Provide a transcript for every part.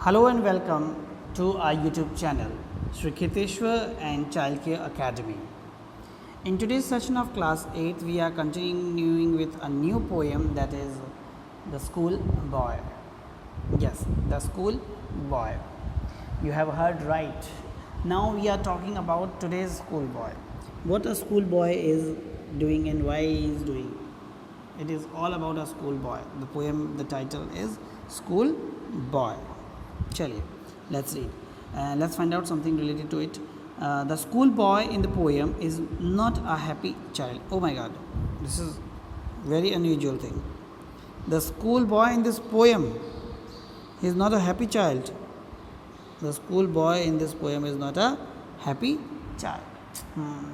Hello and welcome to our YouTube channel, Sri Khiteshwar and Childcare Academy. In today's session of class 8, we are continuing with a new poem, that is The School Boy. Yes, The School Boy. You have heard right. Now we are talking about today's school boy. What a school boy is doing and why he is doing. It is all about a school boy. The poem, the title is School Boy. Chaliye, let's read. Let's find out something related to it. The school boy in the poem is not a happy child. Oh my God, this is very unusual thing. The school boy in this poem is not a happy child. The school boy in this poem is not a happy child.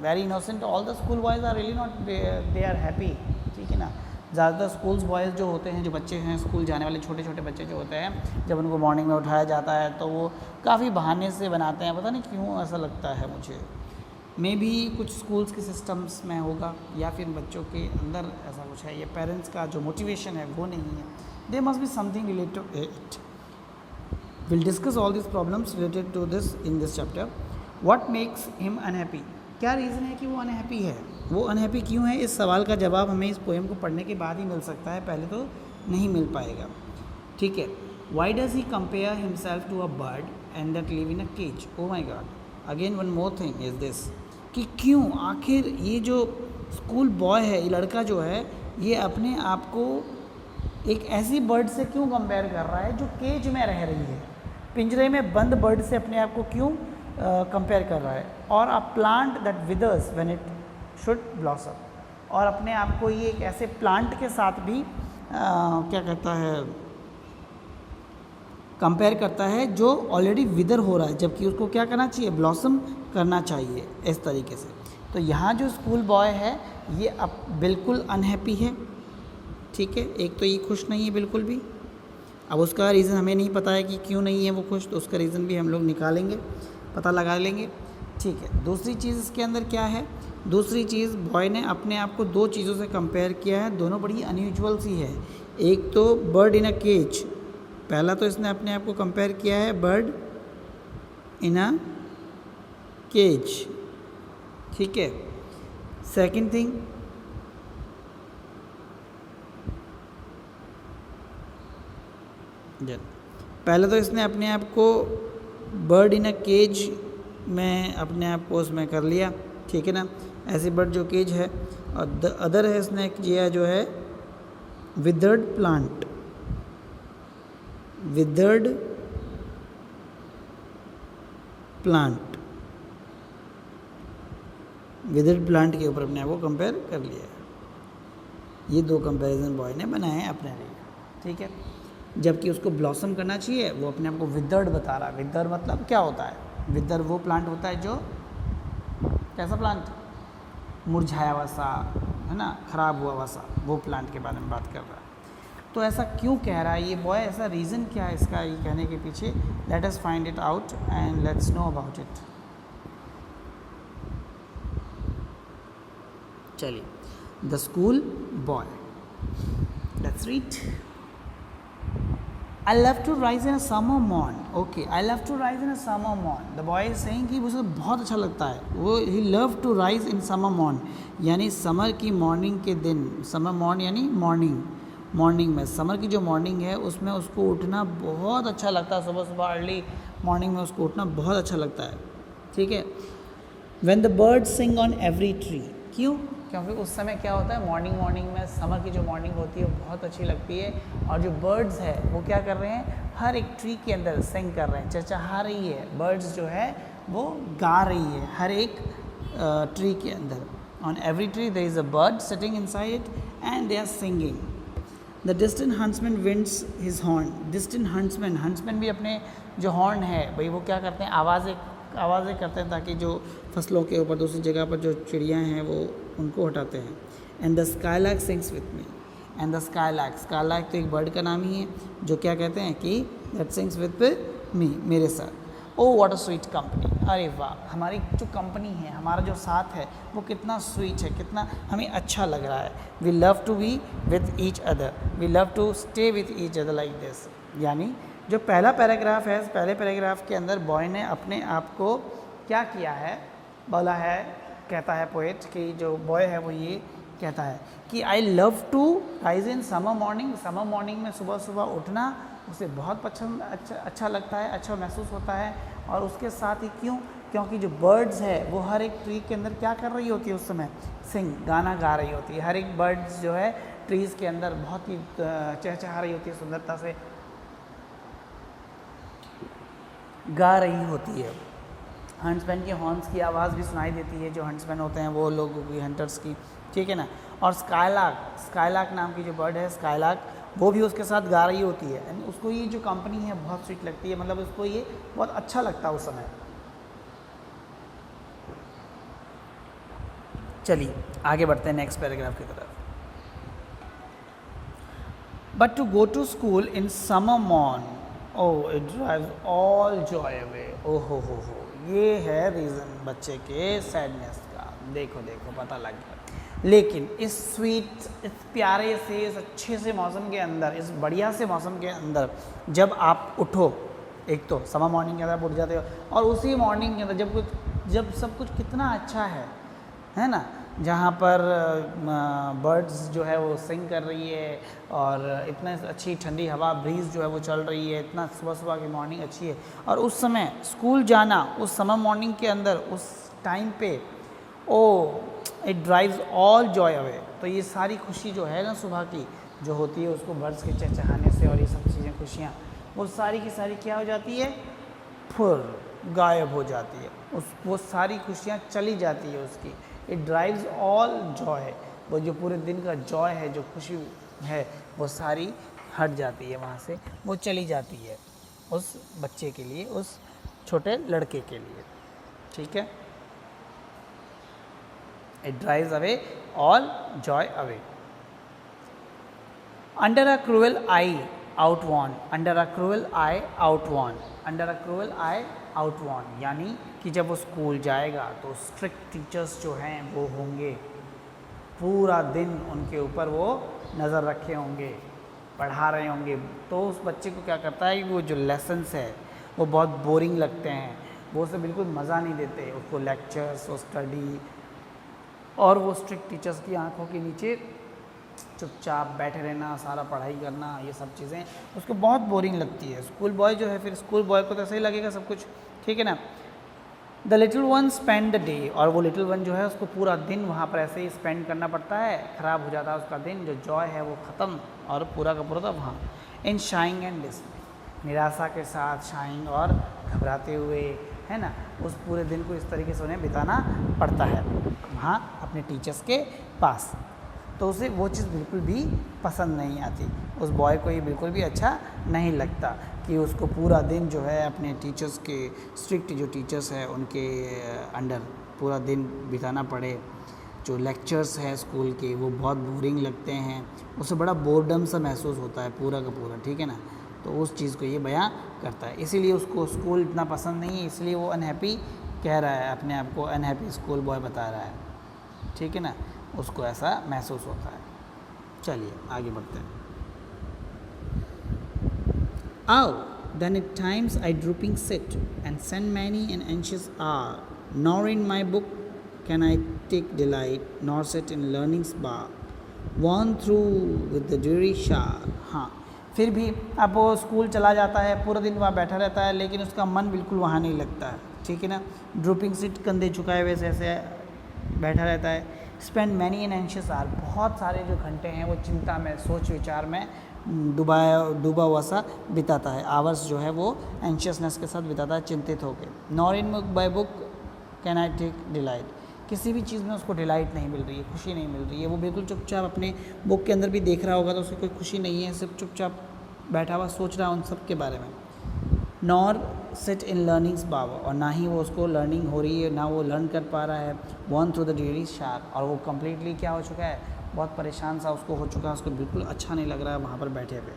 Very innocent. All the school boys are really not. They are happy. ठीक है ना. ज़्यादातर schools boys जो होते हैं, जो बच्चे हैं स्कूल जाने वाले छोटे छोटे बच्चे जो होते हैं, जब उनको मॉर्निंग में उठाया जाता है तो वो काफ़ी बहाने से बनाते हैं. पता नहीं क्यों ऐसा लगता है मुझे. मे बी कुछ स्कूल्स के सिस्टम्स में होगा या फिर बच्चों के अंदर ऐसा कुछ है. ये पेरेंट्स का जो मोटिवेशन है वो नहीं है. There must be something related to it. Will discuss all this problems related to this in this chapter. What makes him unhappy. क्या रीज़न है कि वो अनहैप्पी है, वो अनहैप्पी क्यों है? इस सवाल का जवाब हमें इस पोएम को पढ़ने के बाद ही मिल सकता है, पहले तो नहीं मिल पाएगा. ठीक है. Why does he compare himself to a bird and that live in a cage. Oh my God, again one more thing is this कि क्यों आखिर ये जो स्कूल बॉय है, ये लड़का जो है, ये अपने आप को एक ऐसी बर्ड से क्यों कंपेयर कर रहा है जो केज में रह रही है, पिंजरे में बंद बर्ड से अपने आप को क्यों कंपेयर कर रहा है. और a plant that withers when it should blossom. और अपने आप को ये एक ऐसे प्लांट के साथ भी क्या कहता है, कंपेयर करता है जो ऑलरेडी विदर हो रहा है, जबकि उसको क्या करना चाहिए, ब्लॉसम करना चाहिए, इस तरीके से. तो यहाँ जो स्कूल बॉय है ये अब बिल्कुल अनहैप्पी है. ठीक है. एक तो ये खुश नहीं है बिल्कुल भी. अब उसका रीज़न हमें नहीं पता है कि क्यों नहीं है वो खुश, तो उसका रीज़न भी हम लोग निकालेंगे, पता लगा लेंगे. ठीक है. दूसरी चीज़ इसके अंदर क्या है, दूसरी चीज़ बॉय ने अपने आप को दो चीज़ों से कंपेयर किया है, दोनों बड़ी अनयूजुअल सी है. एक तो बर्ड इन अ केज. पहला तो इसने अपने आप को कंपेयर किया है बर्ड इन अ केज. ठीक है. सेकंड थिंग, पहले तो इसने अपने आप को बर्ड इन अ केज में अपने आप को उसमें कर लिया. ठीक है ना, ऐसी बर्ड जो केज है. और द अदर है इसने किया जो है withered plant. Withered plant, withered plant के ऊपर अपने आप को कंपेयर कर लिया. ये दो कंपैरिजन बॉय ने बनाए हैं अपने लिए. ठीक है. जबकि उसको ब्लॉसम करना चाहिए, वो अपने आप को विदर्ड बता रहा है. विदर मतलब क्या होता है? विदर वो प्लांट होता है जो, कैसा प्लांट, मुरझाया हुआ सा, है ना, ख़राब हुआ हुआ सा, वो प्लांट के बारे में बात कर रहा है. तो ऐसा क्यों कह रहा है ये बॉय, ऐसा रीज़न क्या है इसका ये कहने के पीछे? Let us find it out and let's know about it. चलिए, the school boy. Let's read. I love to rise in a summer morn. Okay, I love to rise in a summer morn. The boy is saying कि उसे बहुत अच्छा लगता है, वो he love to rise in summer morn, यानी summer की morning के दिन. समर मॉर्न यानी मॉर्निंग, मॉर्निंग में समर की जो मॉर्निंग है उसमें उसको उठना बहुत अच्छा लगता है. सुबह सुबह अर्ली मॉर्निंग में उसको उठना बहुत अच्छा लगता है. ठीक है. When the birds sing on every tree. क्यों? क्योंकि उस समय क्या होता है, मॉर्निंग में समर की जो मॉर्निंग होती है वो बहुत अच्छी लगती है. और जो बर्ड्स है वो क्या कर रहे हैं, हर एक ट्री के अंदर सिंग कर रहे हैं, चहचहा रही है. बर्ड्स जो है वो गा रही है हर एक ट्री के अंदर. On every tree there is a bird sitting inside it and they are singing. The distant huntsman winds his horn. Distant huntsman, huntsman भी अपने जो हॉर्न है भाई वो क्या करते हैं, आवाज़ें करते हैं ताकि जो फसलों के ऊपर दूसरी जगह पर जो चिड़ियाँ हैं वो उनको हटाते हैं. And the skylark sings with me. And the skylark, skylark तो एक बर्ड का नाम ही है जो क्या कहते हैं कि दैट सिंग्स विथ मी, मेरे साथ. Oh what a sweet company. अरे वाह, हमारी जो कंपनी है, हमारा जो साथ है वो कितना स्वीट है, कितना हमें अच्छा लग रहा है. We love to be with each other, we love to stay with each other like this. यानी जो पहला पैराग्राफ है, पहले पैराग्राफ के अंदर बॉय ने अपने आप को क्या किया है, बोला है, कहता है पोएट कि जो बॉय है वो ये कहता है कि I love to rise in summer morning. Summer morning में सुबह सुबह उठना उसे बहुत पसंद, अच्छा लगता है, अच्छा महसूस होता है। और उसके साथ ही क्यों, क्योंकि जो बर्ड्स है वो हर एक ट्री के अंदर क्या कर रही होती है उस समय, सिंग, गाना गा रही होती है। हर एक बर्ड्स जो है ट्रीज़ के अंदर बहुत ही चहचहा रही होती है, सुंदरता से गा रही होती है। हंट्समैन के हॉर्न्स की आवाज़ भी सुनाई देती है, जो हंट्समैन होते हैं वो लोगों की, हंटर्स की, ठीक है ना। और स्काईलार्क नाम की जो बर्ड है, स्काईलार्क, वो भी उसके साथ गा रही होती है। एंड उसको ये जो कंपनी है बहुत स्वीट लगती है, मतलब उसको ये बहुत अच्छा लगता है उस समय। चलिए आगे बढ़ते हैं नेक्स्ट पैराग्राफ की तरफ। But to go to school in summer morn, oh it drives all joy away. ओ हो, ये है रीज़न बच्चे के सैडनेस का। देखो पता लग गया। लेकिन इस स्वीट, इस प्यारे से, इस अच्छे से मौसम के अंदर, इस बढ़िया से मौसम के अंदर जब आप उठो, एक तो समर मॉर्निंग के अंदर आप उठ जाते हो, और उसी मॉर्निंग के अंदर जब सब कुछ कितना अच्छा है ना, जहाँ पर बर्ड्स जो है वो सिंग कर रही है और इतना अच्छी ठंडी हवा, ब्रीज़ जो है वो चल रही है, इतना सुबह की मॉर्निंग अच्छी है, और उस समय स्कूल जाना, उस समर मॉर्निंग के अंदर, उस टाइम पे, oh it drives all joy away. तो ये सारी खुशी जो है ना सुबह की जो होती है, उसको बर्ड्स के चहचहाने से और ये सब चीज़ें, खुशियाँ, वो सारी की सारी क्या हो जाती है, फुर गायब हो जाती है, वो सारी खुशियाँ चली जाती है उसकी। इट ड्राइव्स ऑल जॉय, वो जो पूरे दिन का जॉय है, जो खुशी है, वो सारी हट जाती है वहाँ से, वो चली जाती है उस बच्चे के लिए, उस छोटे लड़के के लिए, ठीक है। It drives away all joy away. Under a cruel eye outworn, under a cruel eye outworn, under a cruel eye outworn, यानी कि जब वो स्कूल जाएगा तो स्ट्रिक्ट टीचर्स जो हैं वो होंगे, पूरा दिन उनके ऊपर वो नज़र रखे होंगे, पढ़ा रहे होंगे। तो उस बच्चे को क्या करता है कि वो जो लेसन्स है वो बहुत बोरिंग लगते हैं, वो उसे बिल्कुल मज़ा नहीं देते, उसको लेक्चर्स, वो स्टडी, और वो स्ट्रिक्ट टीचर्स की आंखों के नीचे चुपचाप बैठे रहना, सारा पढ़ाई करना, ये सब चीज़ें उसको बहुत बोरिंग लगती है। स्कूल बॉय जो है, फिर स्कूल बॉय को तो ऐसा ही लगेगा सब कुछ, ठीक है ना। The little one spend the day, और वो लिटिल वन जो है उसको पूरा दिन वहाँ पर ऐसे ही स्पेंड करना पड़ता है, ख़राब हो जाता है उसका दिन, जो जॉय है वो ख़त्म, और पूरा का पूरा वहाँ इन शाइंग एंड डिसमे, निराशा के साथ, शाइंग और घबराते हुए, है ना, उस पूरे दिन को इस तरीके से उन्हें बिताना पड़ता है वहाँ अपने टीचर्स के पास। तो उसे वो चीज़ बिल्कुल भी पसंद नहीं आती, उस बॉय को ये बिल्कुल भी अच्छा नहीं लगता कि उसको पूरा दिन जो है अपने टीचर्स के, स्ट्रिक्ट जो टीचर्स हैं उनके अंडर पूरा दिन बिताना पड़े। जो लेक्चर्स हैं स्कूल के वो बहुत बोरिंग लगते हैं, उसे बड़ा बोर्डम सा महसूस होता है पूरा का पूरा, ठीक है ना। तो उस चीज़ को ये बयां करता है, इसीलिए उसको स्कूल इतना पसंद नहीं है, इसलिए वो अनहैप्पी कह रहा है, अपने आप को अनहैप्पी स्कूल बॉय बता रहा है, ठीक है ना, उसको ऐसा महसूस होता है। चलिए आगे बढ़ते हैं। Oh, then at times I drooping sit and send many an anxious hour, nor in my book can I take delight, nor sit in learning's bar, worn through with the dreary shower। हाँ, फिर भी अब वो school चला जाता है, पूरा दिन वहाँ बैठा रहता है, लेकिन उसका मन बिल्कुल वहाँ नहीं लगता है, ठीक है ना। ड्रूपिंग सिट, कंधे झुकाए हुए ऐसे बैठा रहता है। Spend many an anxious hour, बहुत सारे जो घंटे हैं वो चिंता में, सोच विचार में डूबा हुआ सा बिताता है। आवर्स जो है वो एंशियसनेस के साथ बिताता है, चिंतित होकर। Nor in by book can I take delight, किसी भी चीज़ में उसको डिलाइट नहीं मिल रही है, खुशी नहीं मिल रही है, वो बिल्कुल चुपचाप अपने बुक के अंदर भी देख रहा होगा तो उसको कोई खुशी नहीं है, सिर्फ चुपचाप बैठा हुआ सोच रहा है उन सब के बारे में। नॉर सिट इन लर्निंग्स बावर, और ना ही वो उसको लर्निंग हो रही है, ना वो लर्न कर पा रहा है। वन थ्रू द डेली शार, और वो कम्प्लीटली क्या हो चुका है, बहुत परेशान सा उसको हो चुका है, उसको बिल्कुल अच्छा नहीं लग रहा है वहाँ पर बैठे हुए।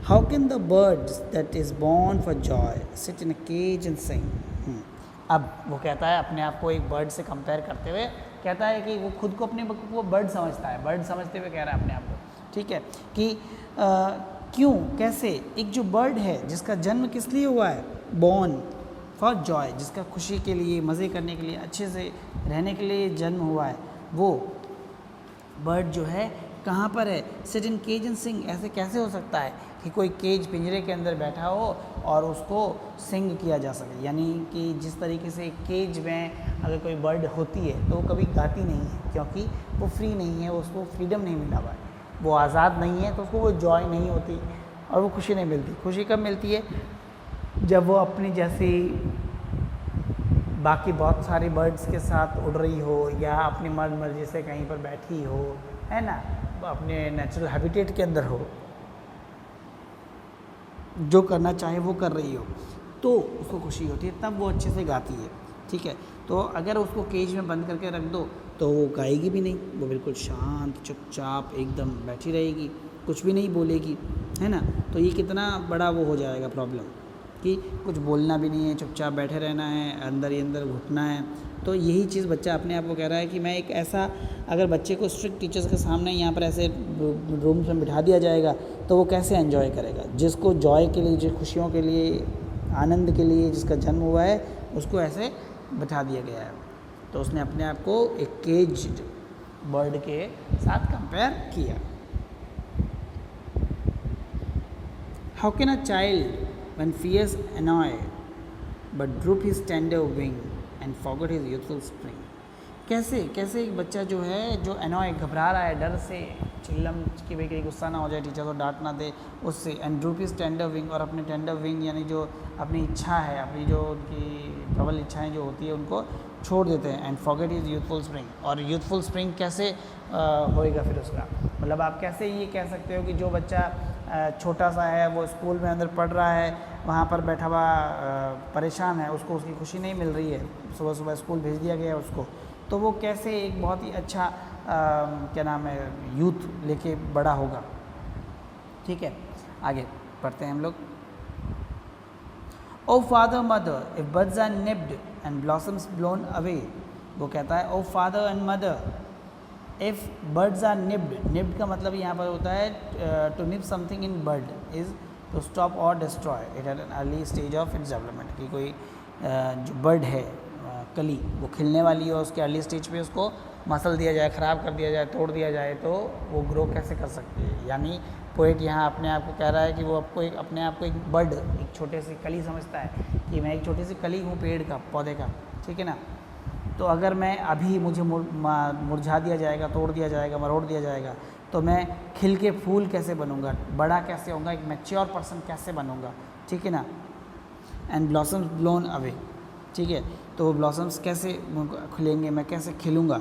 How can the birds that is born for joy sit in a cage and sing. अब वो कहता है अपने आप को एक बर्ड से कंपेयर करते हुए, कहता है कि वो खुद को अपने को बर्ड समझता है, बर्ड समझते हुए कह रहा है अपने आप को, ठीक है, कि क्यों, कैसे? एक जो बर्ड है जिसका जन्म किस लिए हुआ है, बॉर्न फॉर जॉय, जिसका खुशी के लिए, मज़े करने के लिए, अच्छे से रहने के लिए जन्म हुआ है, वो बर्ड जो है कहाँ पर है, sit in cage and sing. ऐसे कैसे हो सकता है कि कोई केज पिंजरे के अंदर बैठा हो और उसको सिंग किया जा सके, यानी कि जिस तरीके से केज में अगर कोई बर्ड होती है तो वो कभी गाती नहीं है, क्योंकि वो फ्री नहीं है, उसको फ्रीडम नहीं मिला हुआ है, वो आज़ाद नहीं है, तो उसको वो जॉय नहीं होती और वो खुशी नहीं मिलती। खुशी कब मिलती है, जब वो अपनी जैसी बाकी बहुत सारी बर्ड्स के साथ उड़ रही हो या अपनी मन मर्जी से कहीं पर बैठी हो, है ना, अपने नेचुरल हैबिटेट के अंदर हो, जो करना चाहे वो कर रही हो, तो उसको खुशी होती है, तब वो अच्छे से गाती है। ठीक है, तो अगर उसको केज में बंद करके रख दो तो वो गाएगी भी नहीं, वो बिल्कुल शांत चुपचाप एकदम बैठी रहेगी, कुछ भी नहीं बोलेगी, है ना। तो ये कितना बड़ा वो हो जाएगा प्रॉब्लम कि कुछ बोलना भी नहीं है, चुपचाप बैठे रहना है, अंदर ही अंदर घुटना है। तो यही चीज़ बच्चा अपने आप को कह रहा है कि मैं एक ऐसा, अगर बच्चे को स्ट्रिक्ट टीचर्स के सामने यहाँ पर ऐसे रूम्स में बिठा दिया जाएगा तो वो कैसे एंजॉय करेगा। जिसको जॉय के लिए, जो खुशियों के लिए, आनंद के लिए जिसका जन्म हुआ है, उसको ऐसे बिठा दिया गया है। तो उसने अपने आप को एक केज बर्ड के साथ कंपेयर किया। How can a child when fears annoy but droop his tender wing and forget his youthful spring। कैसे एक बच्चा जो है, जो annoy, घबरा रहा है डर से, चिल्लम कि भाई कहीं गुस्सा ना हो जाए, टीचर तो डांट ना दे, उससे and droop his tender wing, और अपने टेंडर विंग यानी जो अपनी इच्छा है, अपनी जो उनकी प्रबल इच्छाएं जो होती है उनको छोड़ देते हैं, and forget his youthful spring. और यूथफुल स्प्रिंग कैसे होएगा फिर उसका, मतलब आप कैसे ये कह सकते हो कि जो बच्चा छोटा सा है, वो स्कूल में अंदर पढ़ रहा है, वहाँ पर बैठा हुआ परेशान है, उसको उसकी खुशी नहीं मिल रही है, सुबह सुबह स्कूल भेज दिया गया है उसको, तो वो कैसे एक बहुत ही अच्छा क्या नाम है यूथ लेके बड़ा होगा। ठीक है, आगे पढ़ते हैं हम लोग। O father mother if buds are nipped and blossoms blown away, वो कहता है O father and mother if birds are nipped. Nipped का मतलब यहाँ पर होता है to nip something in bird is to stop और destroy it at an early stage of its development. कि कोई जो बर्ड है कली, वो खिलने वाली है, उसके अर्ली स्टेज पे उसको मसल दिया जाए, ख़राब कर दिया जाए, तोड़ दिया जाए, तो वो ग्रो कैसे कर सकती है। यानी पोएट यहाँ अपने आप को कह रहा है कि वो आपको एक, अपने आप को एक बर्ड, एक छोटे सी कली समझता है कि मैं एक छोटी सी कली हूँ पेड़ का, पौधे का, ठीक है ना। तो अगर मैं अभी मुझे मुरझा दिया जाएगा, तोड़ दिया जाएगा, मरोड़ दिया जाएगा, तो मैं खिल के फूल कैसे बनूंगा, बड़ा कैसे होगा, एक मैच्योर पर्सन कैसे बनूंगा, ठीक है ना। एंड ब्लॉसम्स ब्लोन अवे, ठीक है, तो वो ब्लॉसम्स कैसे खुलेंगे, मैं कैसे खिलूँगा।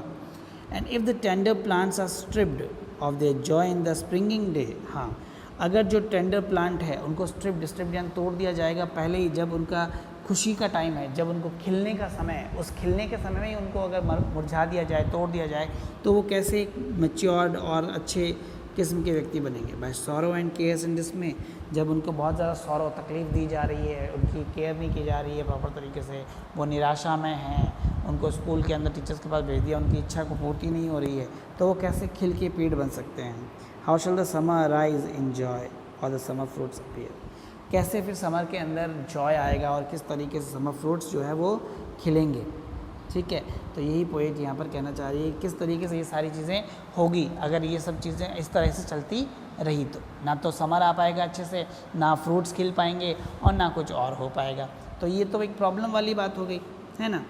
And if the tender plants are stripped of their joy in the springing day. हाँ, अगर जो टेंडर प्लांट है उनको स्ट्रिप्ड यानी तोड़ दिया जाएगा पहले ही, जब उनका खुशी का टाइम है, जब उनको खिलने का समय है, उस खिलने के समय में ही उनको अगर मुरझा दिया जाए, तोड़ दिया जाए, तो वो कैसे मैच्योर्ड और अच्छे किस्म के व्यक्ति बनेंगे। By sorrow and cares in dismay, जब उनको बहुत ज़्यादा सॉरो, तकलीफ़ दी जा रही है, उनकी केयर नहीं की जा रही है प्रॉपर तरीके से, वो निराशा में हैं, उनको स्कूल के अंदर टीचर्स के पास भेज दिया, उनकी इच्छा को पूर्ति नहीं हो रही है, तो वो कैसे खिल के पेड़ बन सकते हैं। How shell the summer rise in joy और द समर फ्रूट्स अपीयर। कैसे फिर समर के अंदर जॉय आएगा और किस तरीके से समर फ्रूट्स जो है वो खिलेंगे। ठीक है, तो यही पोएट यहाँ पर कहना चाह रही है किस तरीके से ये सारी चीज़ें होगी अगर ये सब चीज़ें इस तरह से चलती रही, तो ना तो समर आ पाएगा अच्छे से, ना फ्रूट्स खिल पाएंगे और ना कुछ और हो पाएगा। तो ये तो एक प्रॉब्लम वाली बात हो गई, है ना।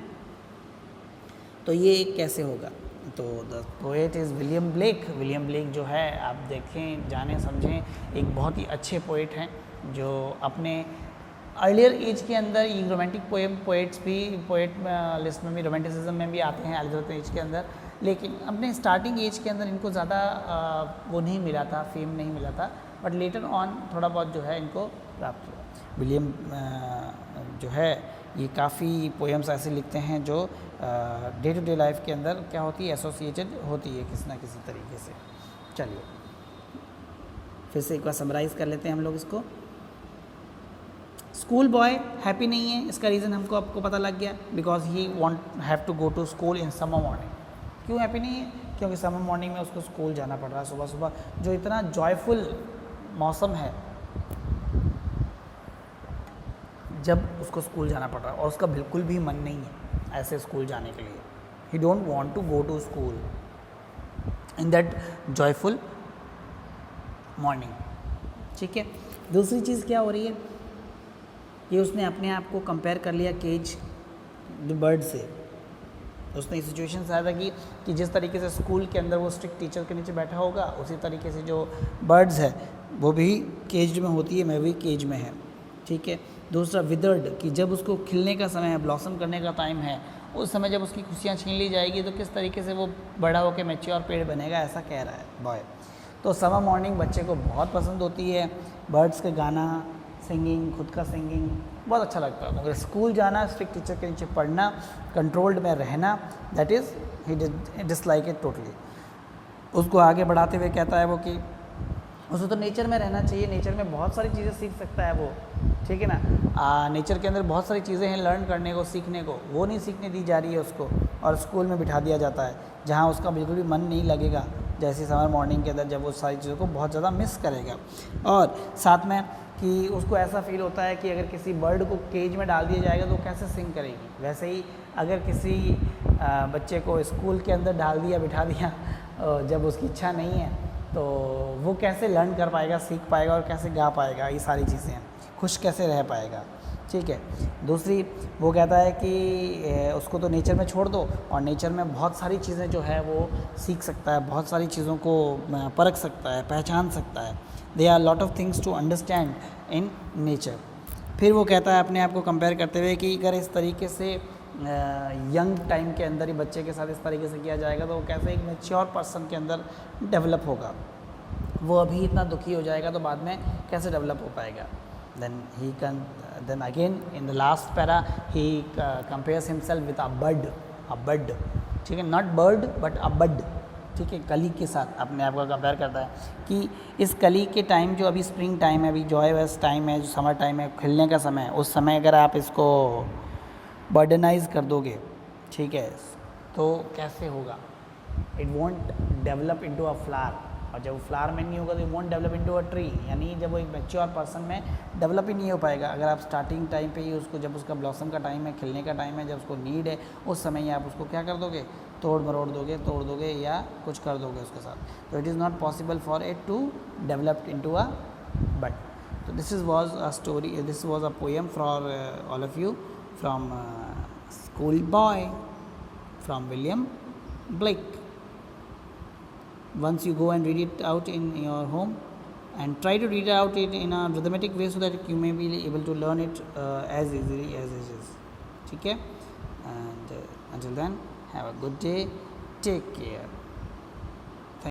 तो ये कैसे होगा, तो the poet is William Blake. William Blake जो है, आप देखें, जानें, समझें, एक बहुत ही अच्छे पोएट हैं जो अपने अर्लियर एज के अंदर ये रोमांटिक पोएट्स भी पोएट लिस्ट में भी, रोमांटिसिज्म में भी आते हैं अर्लियर एज के अंदर, लेकिन अपने स्टार्टिंग एज के अंदर इनको ज़्यादा वो नहीं मिला था, फेम नहीं मिला था, बट लेटर ऑन थोड़ा बहुत जो है इनको प्राप्त हुआ। विलियम जो है ये काफ़ी पोएम्स ऐसे लिखते हैं जो डे टू डे लाइफ के अंदर क्या होती है, एसोसिएटेड होती है किसी ना किसी तरीके से। चलिए फिर से एक बार समराइज़ कर लेते हैं हम लोग इसको। स्कूल बॉय हैप्पी नहीं है, इसका रीज़न हमको आपको पता लग गया, because he have to go to school in summer morning. क्यों हैप्पी नहीं है, क्योंकि समर मॉर्निंग में उसको स्कूल जाना पड़ रहा है सुबह सुबह, जो इतना जॉयफुल मौसम है जब उसको स्कूल जाना पड़ रहा है और उसका बिल्कुल भी मन नहीं है ऐसे स्कूल जाने के लिए, he don't want to go to school in that joyful morning. ठीक है, दूसरी चीज़ क्या हो रही है कि उसने अपने आप को कंपेयर कर लिया केज द बर्ड से। उसने इस सिचुएशन से आया था कि जिस तरीके से स्कूल के अंदर वो स्ट्रिक्ट टीचर के नीचे बैठा होगा, उसी तरीके से जो बर्ड्स है वो भी केज में होती है, मैं भी केज में है। ठीक है, दूसरा विदर्ड, कि जब उसको खिलने का समय है, ब्लॉसम करने का टाइम है, उस समय जब उसकी खुशियाँ छीन ली जाएगी तो किस तरीके से वो बड़ा होकर मैच्योर पेड़ बनेगा, ऐसा कह रहा है बॉय। तो समर मॉर्निंग बच्चे को बहुत पसंद होती है, बर्ड्स के गाना, सिंगिंग, खुद का सिंगिंग बहुत अच्छा लगता है। मगर स्कूल जाना, स्ट्रिक्ट टीचर के नीचे पढ़ना, कंट्रोल्ड में रहना, that is he dislike it totally. उसको आगे बढ़ाते हुए कहता है वो कि उसको तो नेचर में रहना चाहिए, नेचर में बहुत सारी चीज़ें सीख सकता है वो, ठीक है ना। नेचर के अंदर बहुत सारी चीज़ें हैं लर्न करने को, सीखने को, वो नहीं सीखने दी जा रही है उसको, और स्कूल में बिठा दिया जाता है जहाँ उसका बिल्कुल भी मन नहीं लगेगा, जैसे समर मॉर्निंग के अंदर जब वो सारी चीज़ों को बहुत ज़्यादा मिस करेगा। और साथ में कि उसको ऐसा फील होता है कि अगर किसी बर्ड को केज में डाल दिया जाएगा तो कैसे सिंग करेगी, वैसे ही अगर किसी बच्चे को स्कूल के अंदर डाल दिया, बिठा दिया, जब उसकी इच्छा नहीं है तो वो कैसे लर्न कर पाएगा, सीख पाएगा और कैसे गा पाएगा, ये सारी चीज़ें, खुश कैसे रह पाएगा। ठीक है, दूसरी वो कहता है कि उसको तो नेचर में छोड़ दो, और नेचर में बहुत सारी चीज़ें जो है वो सीख सकता है, बहुत सारी चीज़ों को परख सकता है, पहचान सकता है। There are lot of things to understand in nature. फिर वो कहता है अपने आप को कंपेयर करते हुए कि अगर इस तरीके से यंग टाइम के अंदर ही बच्चे के साथ इस तरीके से किया जाएगा तो वो कैसे एक मैच्योर पर्सन के अंदर डेवलप होगा। वो अभी इतना दुखी हो जाएगा तो बाद में कैसे डेवलप हो पाएगा। then again in the last para he compares himself with a bud, ठीक है, not bird but a bud, ठीक है, कली के साथ अपने आप को कंपेयर करता है कि इस कली के टाइम जो अभी स्प्रिंग टाइम है, अभी जॉयस टाइम है, जो समर टाइम है, खिलने का समय है, उस समय अगर आप इसको बर्डनाइज कर दोगे, ठीक है, तो कैसे होगा, it won't develop into a flower, और जब वो फ्लावर में नहीं होगा तो it won't develop into a tree, यानी जब वो एक मैच्योर पर्सन में डेवलप ही नहीं हो पाएगा। अगर आप स्टार्टिंग टाइम पे ही उसको, जब उसका ब्लॉसम का टाइम है, खिलने का टाइम है, जब उसको नीड है, उस समय ही आप उसको क्या कर दोगे, तोड़ दोगे या कुछ कर दोगे उसके साथ, तो it is not possible for it to develop into a bud. तो this was a story, this was a poem for all of you from school boy from William Blake. Once you go and read it out in your home, and try to read out it in a rhythmic way so that you may be able to learn it as easily as it is. ठीक है, and until then, have a good day, take care.